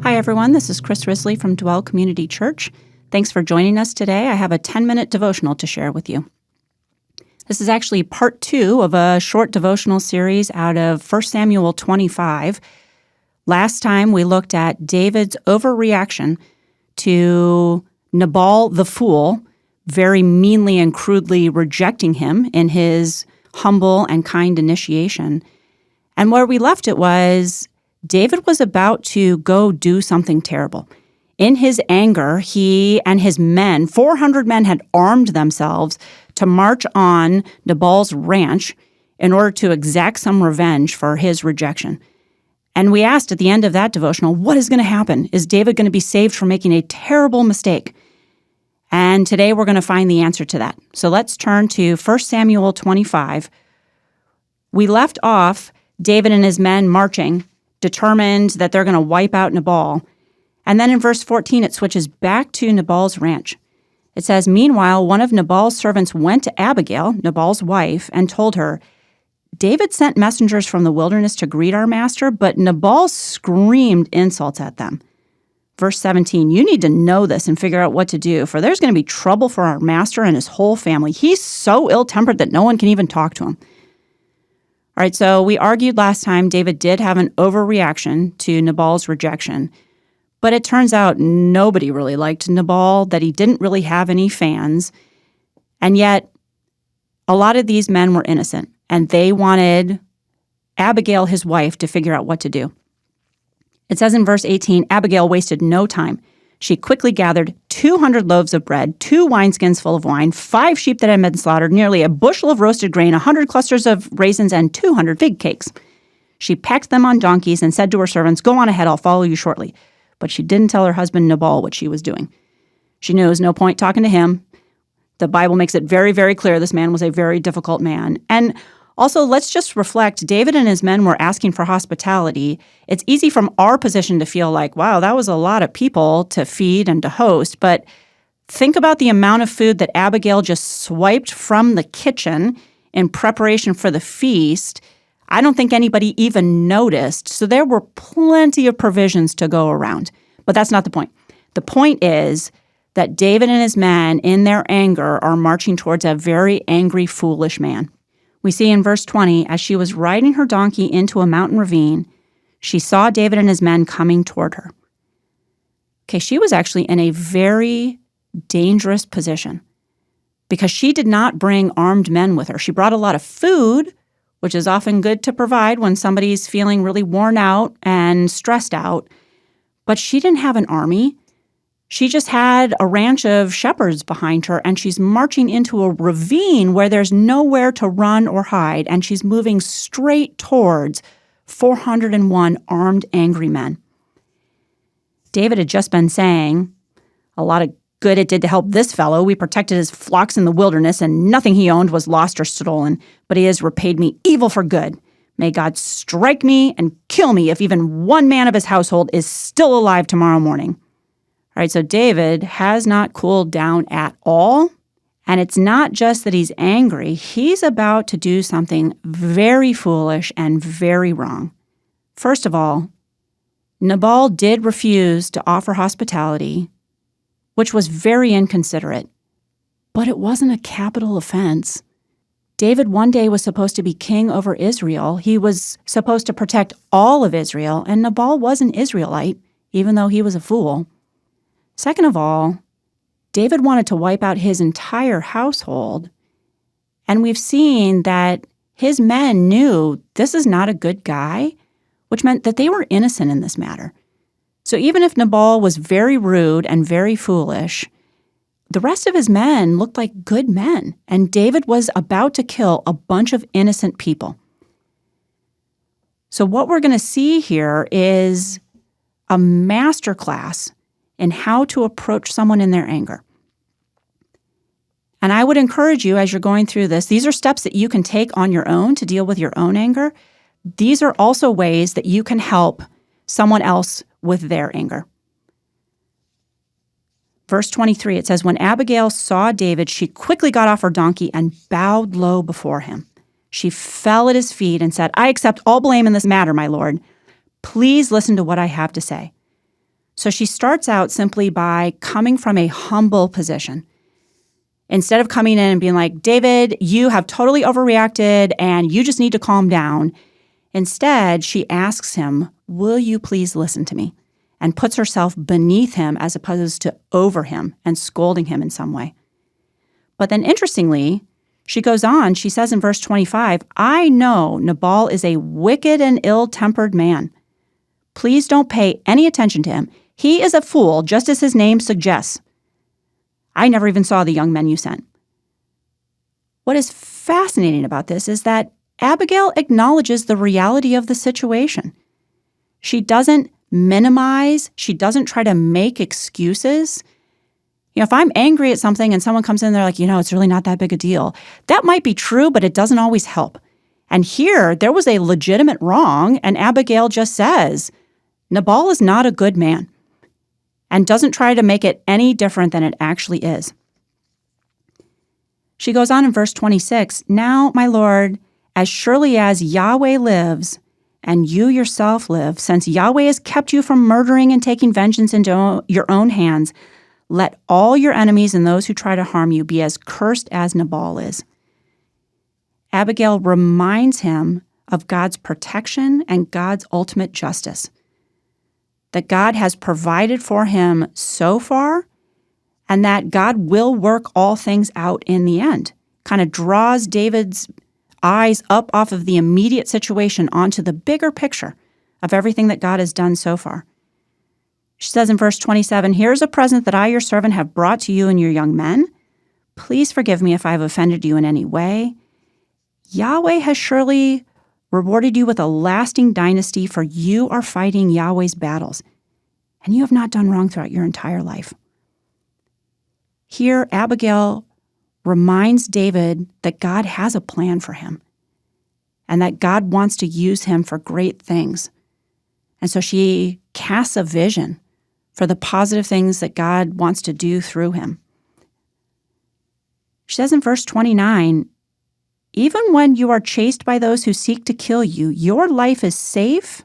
Hi, everyone. This is Chris Risley from Dwell Community Church. Thanks for joining us today. I have a 10-minute devotional to share with you. This is actually part 2 of a short devotional series out of 1 Samuel 25. Last time we looked at David's overreaction to Nabal the fool, very meanly and crudely rejecting him in his humble and kind initiation. And where we left it was David was about to go do something terrible. In his anger, he and his men, 400 men, had armed themselves to march on Nabal's ranch in order to exact some revenge for his rejection. And we asked at the end of that devotional, what is going to happen? Is David going to be saved from making a terrible mistake? And today we're going to find the answer to that. So let's turn to 1 Samuel 25. We left off David and his men marching, determined that they're going to wipe out Nabal. And then in verse 14, it switches back to Nabal's ranch. It says, meanwhile, one of Nabal's servants went to Abigail, Nabal's wife, and told her, David sent messengers from the wilderness to greet our master, but Nabal screamed insults at them. Verse 17, you need to know this and figure out what to do, for there's going to be trouble for our master and his whole family. He's so ill-tempered that no one can even talk to him. All right, so we argued last time David did have an overreaction to Nabal's rejection, but it turns out nobody really liked Nabal, that he didn't really have any fans, and yet a lot of these men were innocent, and they wanted Abigail, his wife, to figure out what to do. It says in verse 18, Abigail wasted no time. She quickly gathered 200 loaves of bread, 2 wineskins full of wine, 5 sheep that had been slaughtered, nearly a bushel of roasted grain, 100 clusters of raisins, and 200 fig cakes. She packed them on donkeys and said to her servants, go on ahead, I'll follow you shortly. But she didn't tell her husband Nabal what she was doing. She knew there was no point talking to him. The Bible makes it very, very clear this man was a very difficult man. And also, let's just reflect, David and his men were asking for hospitality. It's easy from our position to feel like, wow, that was a lot of people to feed and to host. But think about the amount of food that Abigail just swiped from the kitchen in preparation for the feast. I don't think anybody even noticed. So there were plenty of provisions to go around. But that's not the point. The point is that David and his men, in their anger, are marching towards a very angry, foolish man. We see in verse 20, as she was riding her donkey into a mountain ravine, she saw David and his men coming toward her. Okay, she was actually in a very dangerous position because she did not bring armed men with her. She brought a lot of food, which is often good to provide when somebody's feeling really worn out and stressed out, but she didn't have an army. She just had a ranch of shepherds behind her, and she's marching into a ravine where there's nowhere to run or hide, and she's moving straight towards 401 armed, angry men. David had just been saying, a lot of good it did to help this fellow. We protected his flocks in the wilderness, and nothing he owned was lost or stolen, but he has repaid me evil for good. May God strike me and kill me if even one man of his household is still alive tomorrow morning. All right, so David has not cooled down at all, and it's not just that he's angry. He's about to do something very foolish and very wrong. First of all, Nabal did refuse to offer hospitality, which was very inconsiderate, but it wasn't a capital offense. David one day was supposed to be king over Israel. He was supposed to protect all of Israel, and Nabal was an Israelite, even though he was a fool. Second of all, David wanted to wipe out his entire household, and we've seen that his men knew this is not a good guy, which meant that they were innocent in this matter. So even if Nabal was very rude and very foolish, the rest of his men looked like good men, and David was about to kill a bunch of innocent people. So what we're going to see here is a masterclass in how to approach someone in their anger. And I would encourage you as you're going through this, these are steps that you can take on your own to deal with your own anger. These are also ways that you can help someone else with their anger. Verse 23, it says, when Abigail saw David, she quickly got off her donkey and bowed low before him. She fell at his feet and said, I accept all blame in this matter, my lord. Please listen to what I have to say. So she starts out simply by coming from a humble position. Instead of coming in and being like, David, you have totally overreacted and you just need to calm down. Instead, she asks him, will you please listen to me? And puts herself beneath him as opposed to over him and scolding him in some way. But then interestingly, she goes on, she says in verse 25, I know Nabal is a wicked and ill-tempered man. Please don't pay any attention to him. He is a fool, just as his name suggests. I never even saw the young men you sent. What is fascinating about this is that Abigail acknowledges the reality of the situation. She doesn't minimize. She doesn't try to make excuses. If I'm angry at something and someone comes in, they're like, it's really not that big a deal. That might be true, but it doesn't always help. And here, there was a legitimate wrong, and Abigail just says, Nabal is not a good man, and doesn't try to make it any different than it actually is. She goes on in verse 26, Now, my Lord, as surely as Yahweh lives, and you yourself live, since Yahweh has kept you from murdering and taking vengeance into your own hands, let all your enemies and those who try to harm you be as cursed as Nabal is. Abigail reminds him of God's protection and God's ultimate justice, that God has provided for him so far, and that God will work all things out in the end. Kind of draws David's eyes up off of the immediate situation onto the bigger picture of everything that God has done so far. She says in verse 27, Here's a present that I, your servant, have brought to you and your young men. Please forgive me if I have offended you in any way. Yahweh has surely rewarded you with a lasting dynasty, for you are fighting Yahweh's battles, and you have not done wrong throughout your entire life. Here, Abigail reminds David that God has a plan for him and that God wants to use him for great things. And so she casts a vision for the positive things that God wants to do through him. She says in verse 29, Even when you are chased by those who seek to kill you, your life is safe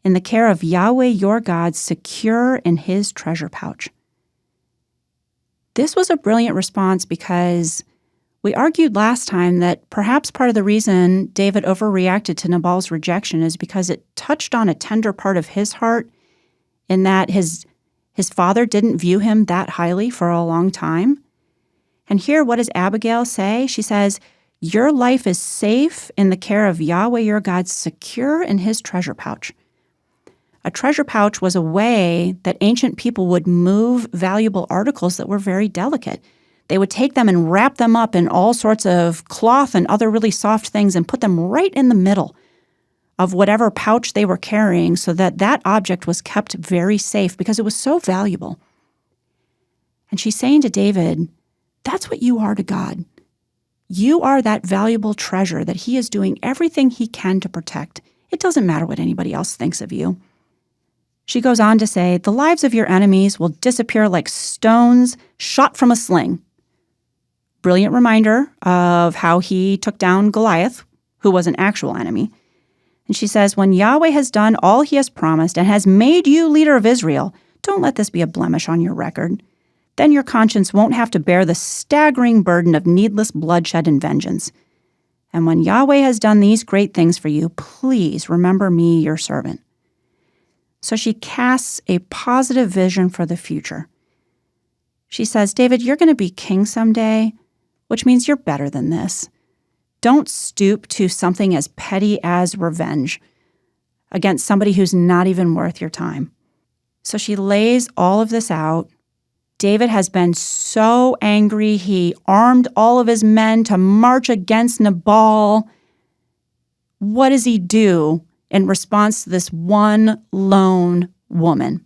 in the care of Yahweh your God, secure in his treasure pouch. This was a brilliant response because we argued last time that perhaps part of the reason David overreacted to Nabal's rejection is because it touched on a tender part of his heart, in that his father didn't view him that highly for a long time. And here, what does Abigail say? She says, Your life is safe in the care of Yahweh your God, secure in his treasure pouch. A treasure pouch was a way that ancient people would move valuable articles that were very delicate. They would take them and wrap them up in all sorts of cloth and other really soft things and put them right in the middle of whatever pouch they were carrying, so that that object was kept very safe because it was so valuable. And she's saying to David, that's what you are to God. You are that valuable treasure that he is doing everything he can to protect. It doesn't matter what anybody else thinks of you. She goes on to say, the lives of your enemies will disappear like stones shot from a sling. Brilliant reminder of how he took down Goliath, who was an actual enemy. And she says, when Yahweh has done all he has promised and has made you leader of Israel, don't let this be a blemish on your record. Then your conscience won't have to bear the staggering burden of needless bloodshed and vengeance. And when Yahweh has done these great things for you, please remember me, your servant. So she casts a positive vision for the future. She says, David, you're going to be king someday, which means you're better than this. Don't stoop to something as petty as revenge against somebody who's not even worth your time. So she lays all of this out. David has been so angry, he armed all of his men to march against Nabal. What does he do in response to this one lone woman?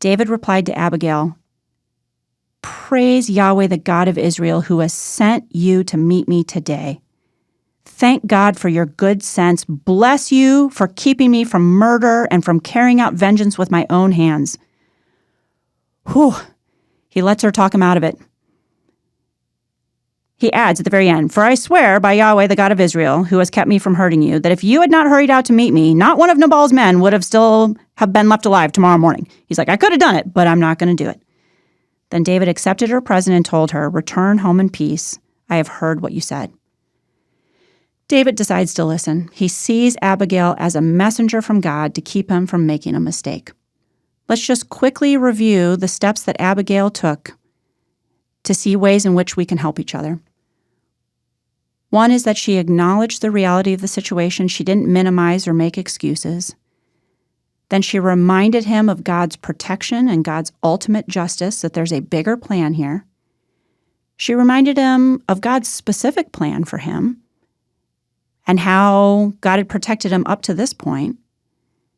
David replied to Abigail, Praise Yahweh, the God of Israel, who has sent you to meet me today. Thank God for your good sense. Bless you for keeping me from murder and from carrying out vengeance with my own hands. Whew. He lets her talk him out of it. He adds at the very end, "For I swear by Yahweh, the God of Israel, who has kept me from hurting you, that if you had not hurried out to meet me, not one of Nabal's men would have still have been left alive tomorrow morning." He's like, I could have done it, but I'm not going to do it. Then David accepted her present and told her, "Return home in peace. I have heard what you said." David decides to listen. He sees Abigail as a messenger from God to keep him from making a mistake. Let's just quickly review the steps that Abigail took to see ways in which we can help each other. One is that she acknowledged the reality of the situation. She didn't minimize or make excuses. Then she reminded him of God's protection and God's ultimate justice, that there's a bigger plan here. She reminded him of God's specific plan for him and how God had protected him up to this point.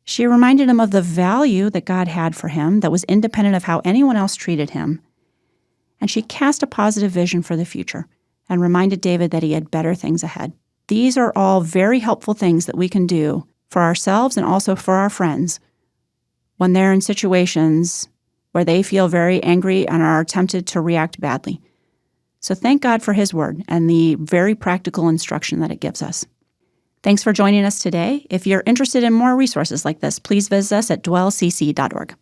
She reminded him of the value that God had for him that was independent of how anyone else treated him. And she cast a positive vision for the future and reminded David that he had better things ahead. These are all very helpful things that we can do for ourselves and also for our friends when they're in situations where they feel very angry and are tempted to react badly. So thank God for His word and the very practical instruction that it gives us. Thanks for joining us today. If you're interested in more resources like this, please visit us at dwellcc.org.